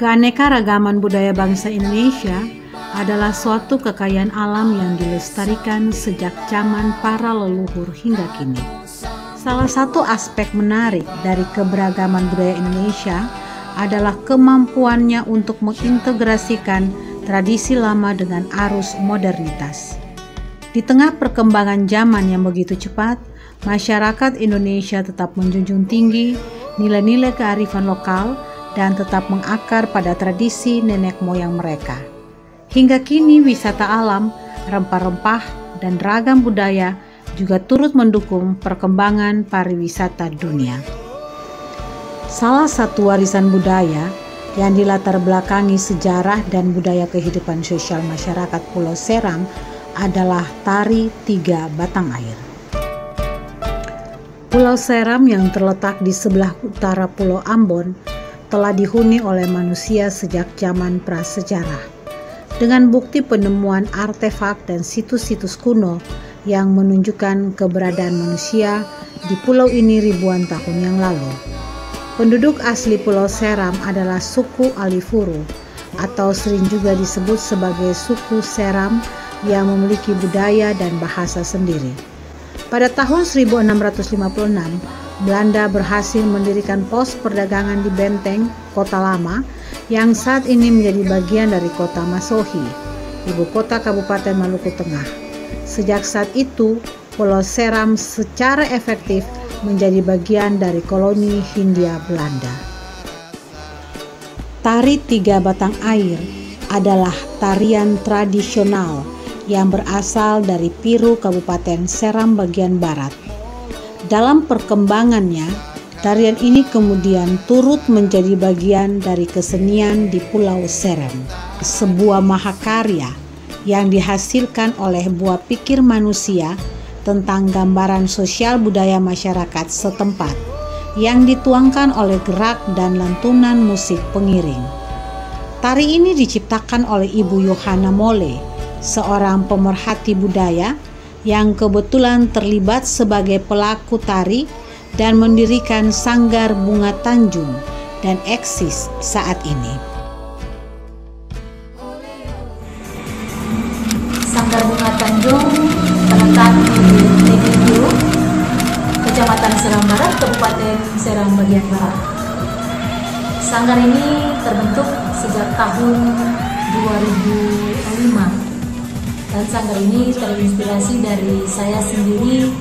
Keanekaragaman budaya bangsa Indonesia adalah suatu kekayaan alam yang dilestarikan sejak zaman para leluhur hingga kini. Salah satu aspek menarik dari keberagaman budaya Indonesia adalah kemampuannya untuk mengintegrasikan tradisi lama dengan arus modernitas. Di tengah perkembangan zaman yang begitu cepat, masyarakat Indonesia tetap menjunjung tinggi nilai-nilai kearifan lokal dan tetap mengakar pada tradisi nenek moyang mereka. Hingga kini wisata alam, rempah-rempah, dan ragam budaya juga turut mendukung perkembangan pariwisata dunia. Salah satu warisan budaya yang dilatar belakangi sejarah dan budaya kehidupan sosial masyarakat Pulau Seram adalah tari tiga batang air. Pulau Seram yang terletak di sebelah utara Pulau Ambon telah dihuni oleh manusia sejak zaman prasejarah. Dengan bukti penemuan artefak dan situs-situs kuno yang menunjukkan keberadaan manusia di pulau ini ribuan tahun yang lalu. Penduduk asli Pulau Seram adalah suku Alifuru atau sering juga disebut sebagai suku Seram yang memiliki budaya dan bahasa sendiri. Pada tahun 1656, Belanda berhasil mendirikan pos perdagangan di Benteng, Kota Lama, yang saat ini menjadi bagian dari Kota Masohi, ibu kota Kabupaten Maluku Tengah. Sejak saat itu, Pulau Seram secara efektif menjadi bagian dari koloni Hindia Belanda. Tari tiga batang air adalah tarian tradisional yang berasal dari Piru, Kabupaten Seram bagian barat. Dalam perkembangannya, tarian ini kemudian turut menjadi bagian dari kesenian di Pulau Seram, sebuah mahakarya yang dihasilkan oleh buah pikir manusia tentang gambaran sosial budaya masyarakat setempat yang dituangkan oleh gerak dan lantunan musik pengiring. Tari ini diciptakan oleh Ibu Yohana Mole, seorang pemerhati budaya yang kebetulan terlibat sebagai pelaku tari dan mendirikan Sanggar Bunga Tanjung dan eksis saat ini. Sanggar Bunga Tanjung terletak di Tebing, Kecamatan Seram Barat, Kabupaten Seram bagian barat. Sanggar ini terbentuk sejak tahun 2005. Dan sanggar ini terinspirasi dari saya sendiri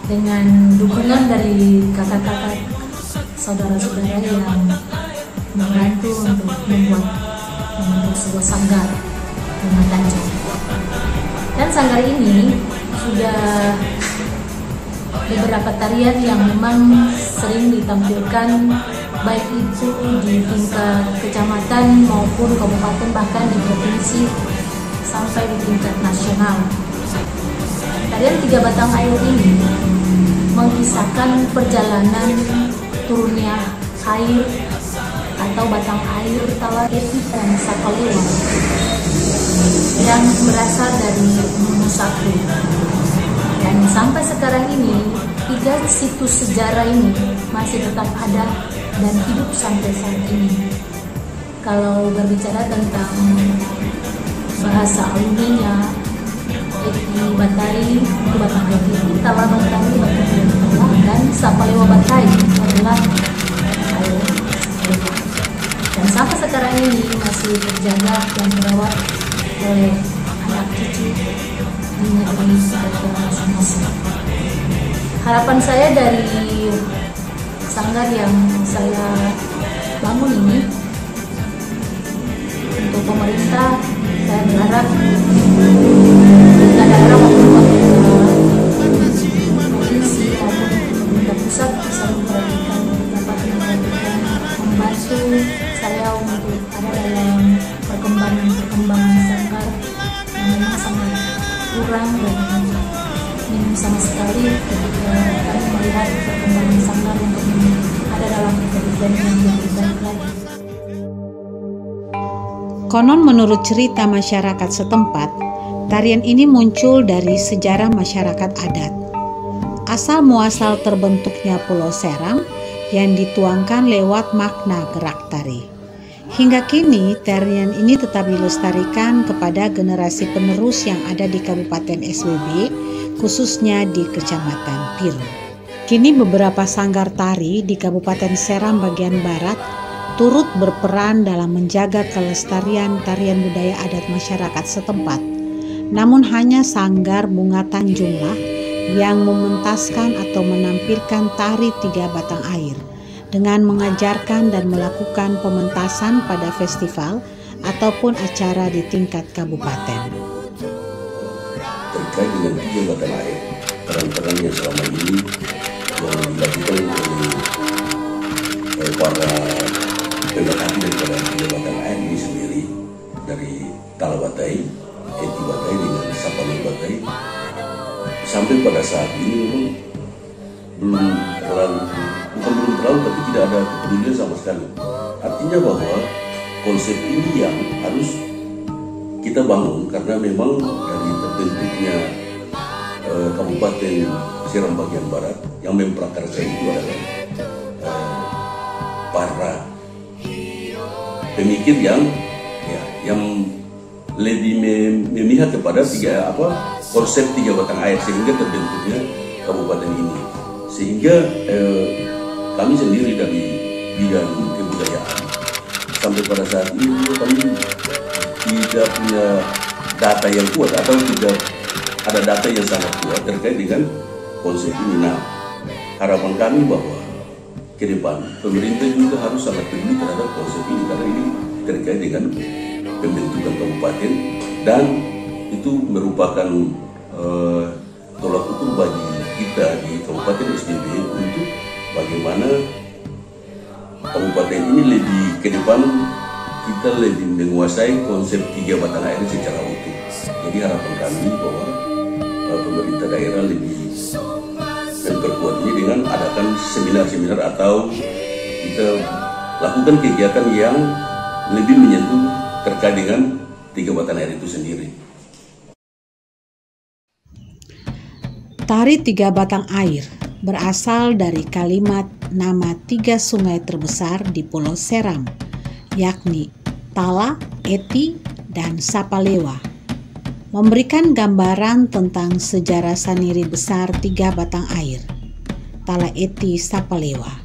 dengan dukungan dari kakak-kakak saudara-saudara yang membantu untuk membuat sebuah sanggar Bunga Tanjung. Dan sanggar ini sudah beberapa tarian yang memang sering ditampilkan baik itu di tingkat kecamatan maupun kabupaten, bahkan di provinsi sampai di tingkat nasional. Tarian tiga batang air ini mengisahkan perjalanan turunnya air atau batang air Talaketi dan Sapalewa yang berasal dari Musafri. Dan sampai sekarang ini, tiga situs sejarah ini masih tetap ada dan hidup sampai saat ini. Kalau berbicara tentang bahasa aluninya, Eti Batai itu batang air, Tala Batai batang air, dan Sapalewa Batai adalah air. Dan sampai sekarang ini masih terjaga dan dirawat oleh anak cucu di negeri mereka masing-masing. Harapan saya dari sanggar yang saya bangun ini untuk pemerintah, saya berharap daerah maupun provinsi maupun pemerintah pusat bisa memperhatikan, dapat memperhatikan, membantu saya untuk ada dalam perkembangan sanggar yang memang sangat kurang dan minim sama sekali ketika kami melihat perkembangan sanggar untuk ada dalam kehidupan yang lebih baik lagi. Konon menurut cerita masyarakat setempat, tarian ini muncul dari sejarah masyarakat adat. Asal muasal terbentuknya Pulau Seram yang dituangkan lewat makna gerak tari. Hingga kini, tarian ini tetap dilestarikan kepada generasi penerus yang ada di Kabupaten SBB, khususnya di Kecamatan Piru. Kini beberapa sanggar tari di Kabupaten Seram bagian barat turut berperan dalam menjaga kelestarian tarian budaya adat masyarakat setempat. Namun hanya sanggar Bunga Tanjunglah yang mementaskan atau menampilkan tari 3 batang air dengan mengajarkan dan melakukan pementasan pada festival ataupun acara di tingkat kabupaten. Terkait dengan 3 batang air, peran-peran yang selama ini yang dilakukan oleh para pemerhati daripada 3 batang air ini sendiri, dari Tala Batai, Eti Batai dengan Sapame Batai, sampai pada saat ini belum terlalu, tapi tidak ada kepedulian sama sekali. Artinya bahwa konsep ini yang harus kita bangun, karena memang dari terbentuknya Kabupaten Seram bagian barat yang memprakarsa itu adalah para pemikir yang lebih memihak kepada konsep 3 batang air, sehingga terbentuknya kabupaten ini. Sehingga kami sendiri dari bidang kebudayaan sampai pada saat ini kami tidak punya data yang kuat atau tidak ada data yang sangat kuat terkait dengan konsep ini. Nah, harapan kami bahwa ke depan pemerintah juga harus sangat peduli terhadap konsep ini, karena ini terkait dengan pembentukan kabupaten dan itu merupakan tolak ukur bagi kita di Kabupaten SBB untuk bagaimana kabupaten ini lebih ke depan kita lebih menguasai konsep 3 batang air secara utuh. Jadi harapan kami bahwa pemerintah daerah lebih memperkuat ini dengan adakan seminar-seminar atau kita lakukan kegiatan yang lebih menyentuh terkait dengan 3 batang air itu sendiri. Tari 3 batang air berasal dari kalimat nama 3 sungai terbesar di Pulau Seram, yakni Tala, Eti, dan Sapalewa. Memberikan gambaran tentang sejarah saniri besar 3 batang air, Tala, Eti, Sapalewa,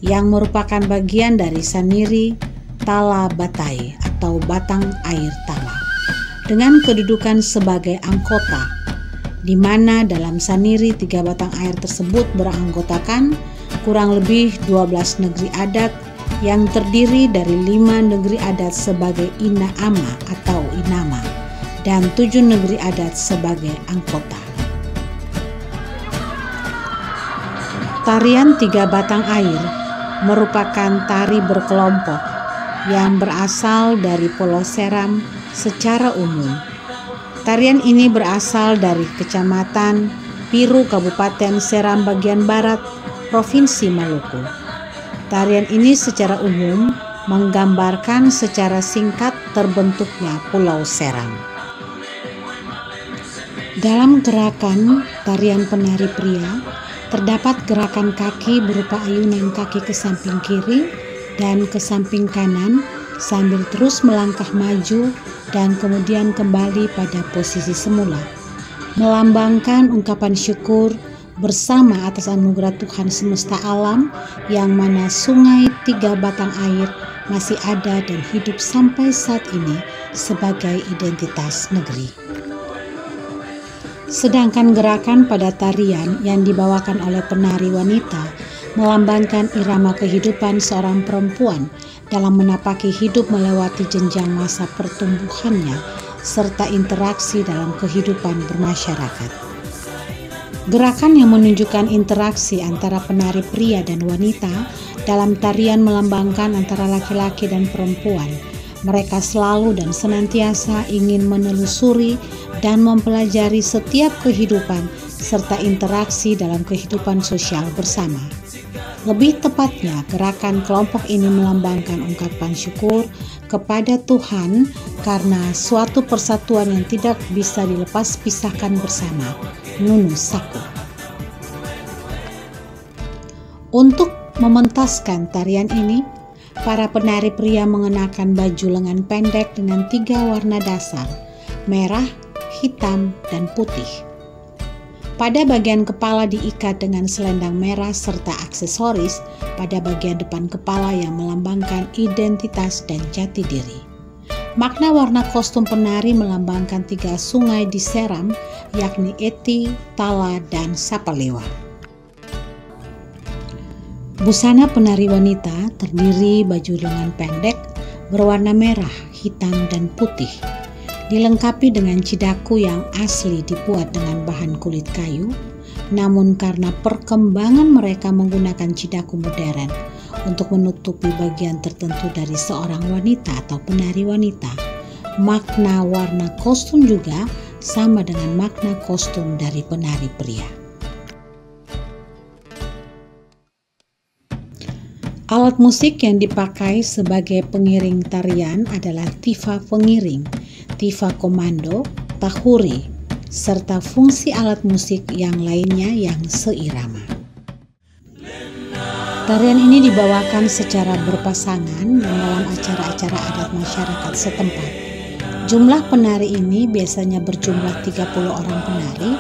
yang merupakan bagian dari saniri Tala Batai atau batang air Tala, dengan kedudukan sebagai anggota, di mana dalam saniri 3 batang air tersebut beranggotakan kurang lebih 12 negeri adat yang terdiri dari 5 negeri adat sebagai Ina Ama atau Inama dan 7 negeri adat sebagai anggota. Tarian 3 batang air merupakan tari berkelompok yang berasal dari Pulau Seram secara umum. Tarian ini berasal dari Kecamatan Piru, Kabupaten Seram bagian barat, Provinsi Maluku. Tarian ini secara umum menggambarkan secara singkat terbentuknya Pulau Seram. Dalam gerakan tarian penari pria, terdapat gerakan kaki berupa ayunan kaki ke samping kiri dan ke samping kanan sambil terus melangkah maju dan kemudian kembali pada posisi semula, melambangkan ungkapan syukur bersama atas anugerah Tuhan semesta alam yang mana sungai 3 batang air masih ada dan hidup sampai saat ini sebagai identitas negeri. Sedangkan gerakan pada tarian yang dibawakan oleh penari wanita melambangkan irama kehidupan seorang perempuan dalam menapaki hidup melewati jenjang masa pertumbuhannya serta interaksi dalam kehidupan bermasyarakat. Gerakan yang menunjukkan interaksi antara penari pria dan wanita dalam tarian melambangkan antara laki-laki dan perempuan. Mereka selalu dan senantiasa ingin menelusuri dan mempelajari setiap kehidupan serta interaksi dalam kehidupan sosial bersama. Lebih tepatnya, gerakan kelompok ini melambangkan ungkapan syukur kepada Tuhan karena suatu persatuan yang tidak bisa dilepas pisahkan bersama, Nunu Saku. Untuk mementaskan tarian ini, Para penari pria mengenakan baju lengan pendek dengan 3 warna dasar, merah, hitam, dan putih. Pada bagian kepala diikat dengan selendang merah serta aksesoris pada bagian depan kepala yang melambangkan identitas dan jati diri. Makna warna kostum penari melambangkan 3 sungai di Seram, yakni Eti, Tala, dan Sapalewa. Busana penari wanita terdiri baju lengan pendek berwarna merah, hitam, dan putih, dilengkapi dengan cidaku yang asli dibuat dengan bahan kulit kayu, namun karena perkembangan mereka menggunakan cidaku modern untuk menutupi bagian tertentu dari seorang wanita atau penari wanita, makna warna kostum juga sama dengan makna kostum dari penari pria. Alat musik yang dipakai sebagai pengiring tarian adalah tifa pengiring, tifa komando, tahuri, serta fungsi alat musik yang lainnya yang seirama. Tarian ini dibawakan secara berpasangan dan dalam acara-acara adat masyarakat setempat. Jumlah penari ini biasanya berjumlah 30 orang penari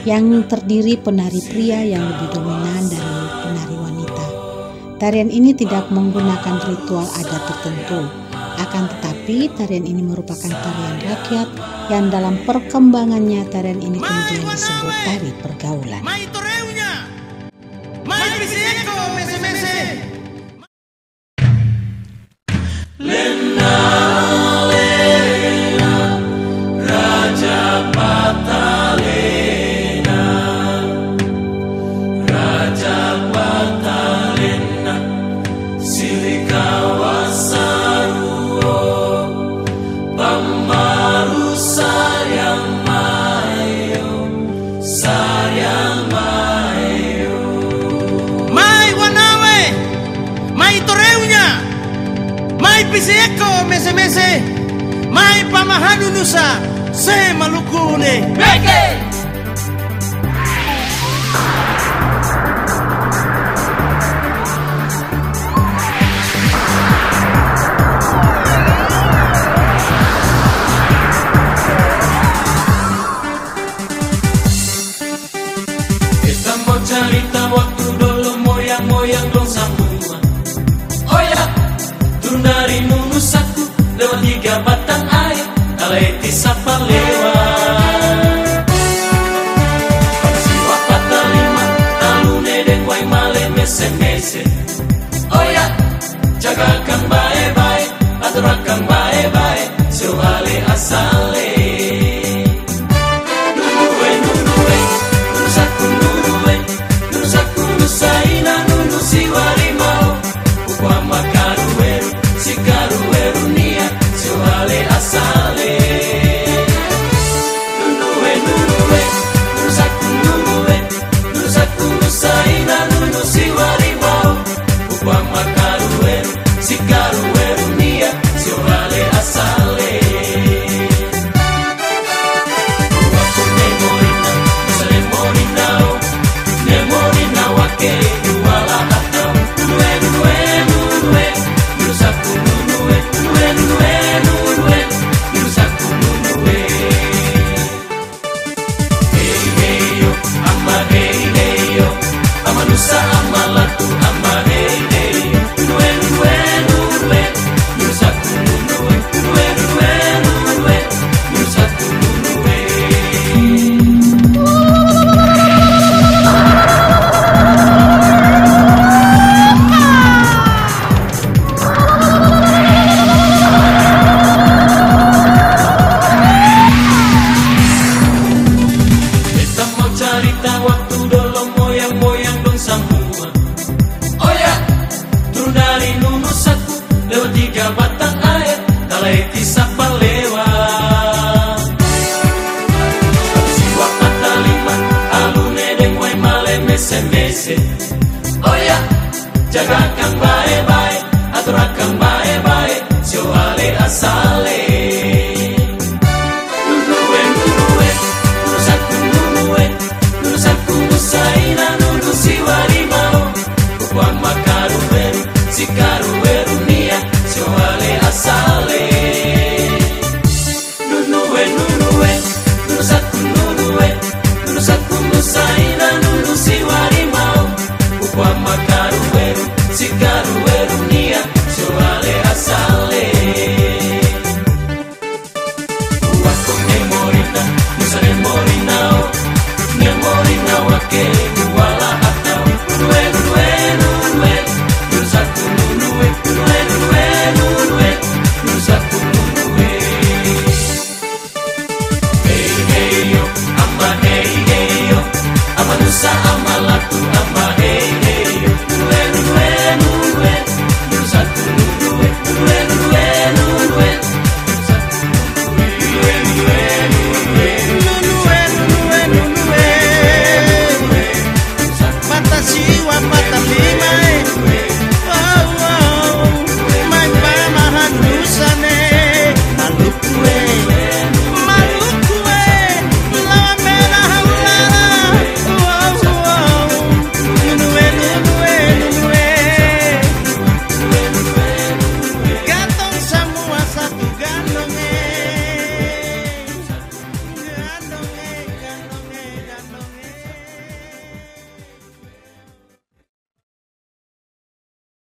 yang terdiri penari pria yang lebih dominan dari penari wanita. Tarian ini tidak menggunakan ritual adat tertentu, akan tetapi tarian ini merupakan tarian rakyat yang dalam perkembangannya tarian ini kemudian disebut tari pergaulan. Pisieko mese-mese, mai pamahanu nusa, se malukune. Beke! Kita mau cerita waktu dulu moyang-moyang dong sambungan. Oh ya! Turun dari nunusaku lewat 3 batang air, Eti Sapalewa. Siwa patalima, talune den wai male mese-mese. Oh ya, jagakan bae-bae, aturakan bae-bae, soale asale. Nunue, nunusaku nusaina nunusi warimau, ukwa makarueru. Sikarueru nia, soale asale. Nunusaku nusaina nunusi warimau, ukwa makarueru, sikarueru nia, soale asale. Uwaku nemorina wake, uwala atau nue. Nunusaku nunue, nunusaku nunue. Hey yo, ama nusa ama latu ama hey yo. Nunue, nunusaku nunue, nunusaku nunue. Eti Sapalewa. Siwa patalima, alune den wai male mese-mese. Oh ya, jagakan bae-bae, aturakan bae-bae, soale asale. Nunusaku nusaina nunusi warimau, ukwa makarueru, sikarueru nia, nunu si warimau Ukwa makaruweru si karuweru nia Soale asale Uwako nemorina Musa nemorinao Nemorina wake Uwala atau Nunue nunue nunue Nusaku nunue Nunue nunue nunue Nusaku nunue Hey hey yo Ama hey hey yo Ama nusa